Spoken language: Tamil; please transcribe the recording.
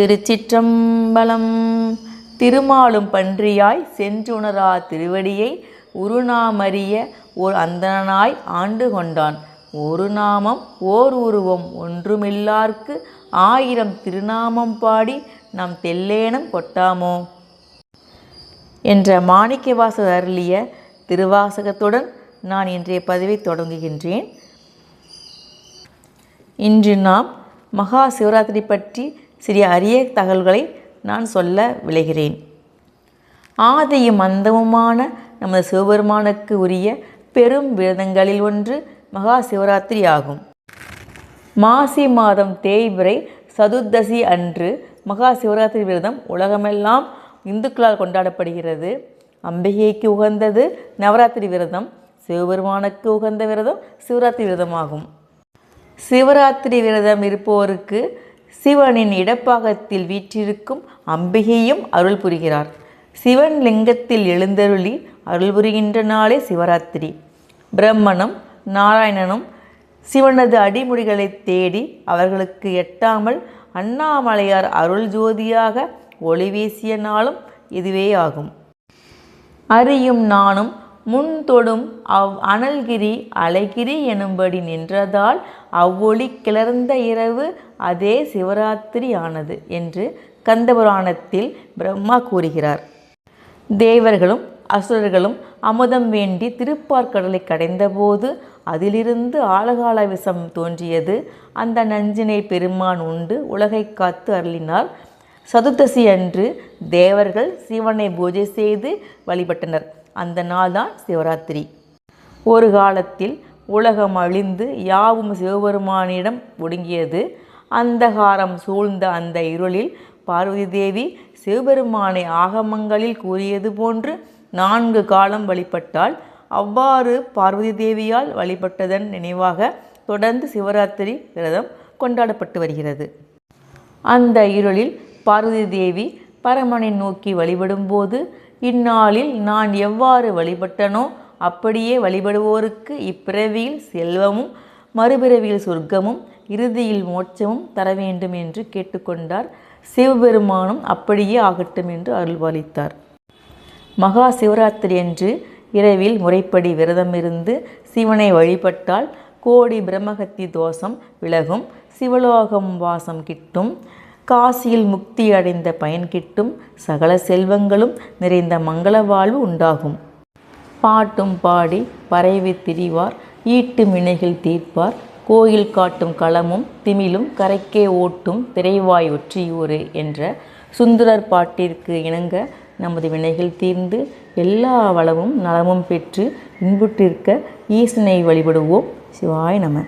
திருச்சிற்றம்பலம். திருமாலும் பன்றியாய் சென்றுணரா திருவடியை உருநாமறிய ஓர் அந்தணனாய் ஆண்டு கொண்டான். ஒரு நாமம் ஓர் உருவம் ஒன்றுமில்லார்க்கு ஆயிரம் திருநாமம் பாடி நம் தெல்லேனம் கொட்டாமோ என்ற மாணிக்கவாசகர் அருளிய திருவாசகத்துடன் நான் இன்றைய பதிவை தொடங்குகின்றேன். இன்று நாம் மகா சிவராத்திரி பற்றி சிறிய அரிய தகவல்களை நான் சொல்ல விளைகிறேன். ஆதியும் அந்தமுமான நமது சிவபெருமானுக்கு உரிய பெரும் விரதங்களில் ஒன்று மகா சிவராத்திரி ஆகும். மாசி மாதம் தேய்பிறை சதுர்தசி அன்று மகா சிவராத்திரி விரதம் உலகமெல்லாம் இந்துக்களால் கொண்டாடப்படுகிறது. அம்பிகைக்கு உகந்தது நவராத்திரி விரதம், சிவபெருமானுக்கு உகந்த விரதம் சிவராத்திரி விரதமாகும். சிவராத்திரி விரதம் இருப்போருக்கு சிவனின் இடப்பாகத்தில் வீற்றிருக்கும் அம்பிகையும் அருள் புரிகிறார். சிவன் லிங்கத்தில் எழுந்தருளி அருள் புரிகின்ற நாளே சிவராத்திரி. பிரம்மனும் நாராயணனும் சிவனது அடிமுடிகளை தேடி அவர்களுக்கு எட்டாமல் அண்ணாமலையார் அருள் ஜோதியாக ஒளி வீசிய நாளும் இதுவே ஆகும். அறியும் நானும் முன் தொடும் அனல்கிரி அலைகிரி எனும்படி நின்றதால் அவ்வொளி கிளர்ந்த இரவு அதே சிவராத்திரி ஆனது என்று கந்தபுராணத்தில் பிரம்மா கூறுகிறார். தேவர்களும் அசுரர்களும் அமுதம் வேண்டி திருப்பார்கடலை கடைந்தபோது அதிலிருந்து ஆலகால விஷம் தோன்றியது. அந்த நஞ்சினை பெருமான் உண்டு உலகை காத்து அருளினார். சதுர்தசி அன்று தேவர்கள் சிவனை பூஜை செய்து வழிபட்டனர். அந்த நாள்தான் சிவராத்திரி. ஒரு காலத்தில் உலகம் அழிந்து யாவும் சிவபெருமானிடம் ஒடுங்கியது. அந்தகாரம் சூழ்ந்த அந்த இருளில் பார்வதி தேவி சிவபெருமானை ஆகமங்களில் கூறியது போன்று 4 காலம் வழிபட்டாள். அவ்வாறு பார்வதி தேவியால் வழிபட்டதன் நினைவாக தொடர்ந்து சிவராத்திரி விரதம் கொண்டாடப்பட்டு வருகிறது. அந்த இருளில் பார்வதி தேவி பரமனை நோக்கி வழிபடும்போது, இந்நாளில் நான் எவ்வாறு வழிபட்டனோ அப்படியே வழிபடுவோருக்கு இப்பிறவியில் செல்வமும் மறுபிறவியில் சொர்க்கமும் இறுதியில் மோட்சமும் தர வேண்டும் என்று கேட்டுக்கொண்டார். சிவபெருமானும் அப்படியே ஆகட்டும் என்று அருள்பாலித்தார். மகா சிவராத்திரி அன்று இரவில் முறைப்படி விரதம் இருந்து சிவனை வழிபட்டால் கோடி பிரம்மகத்தி தோஷம் விலகும், சிவலோகம் வாசம் கிட்டும், காசியில் முக்தி அடைந்த பயன் கிட்டும், சகல செல்வங்களும் நிறைந்த மங்கள வாழ்வு உண்டாகும். பாட்டும் பாடி பறைவி திரிவார், ஈட்டு வினைகள் தீர்ப்பார், கோயில் காட்டும் களமும் திமிலும் கரைக்கே ஓட்டும் திரைவாய் ஒற்றியூரே என்ற சுந்தரர் பாட்டிற்கு இணங்க நமது வினைகள் தீர்ந்து எல்லா வளமும் நலமும் பெற்று இன்புற்றிருக்க ஈசனை வழிபடுவோம். சிவாய நம.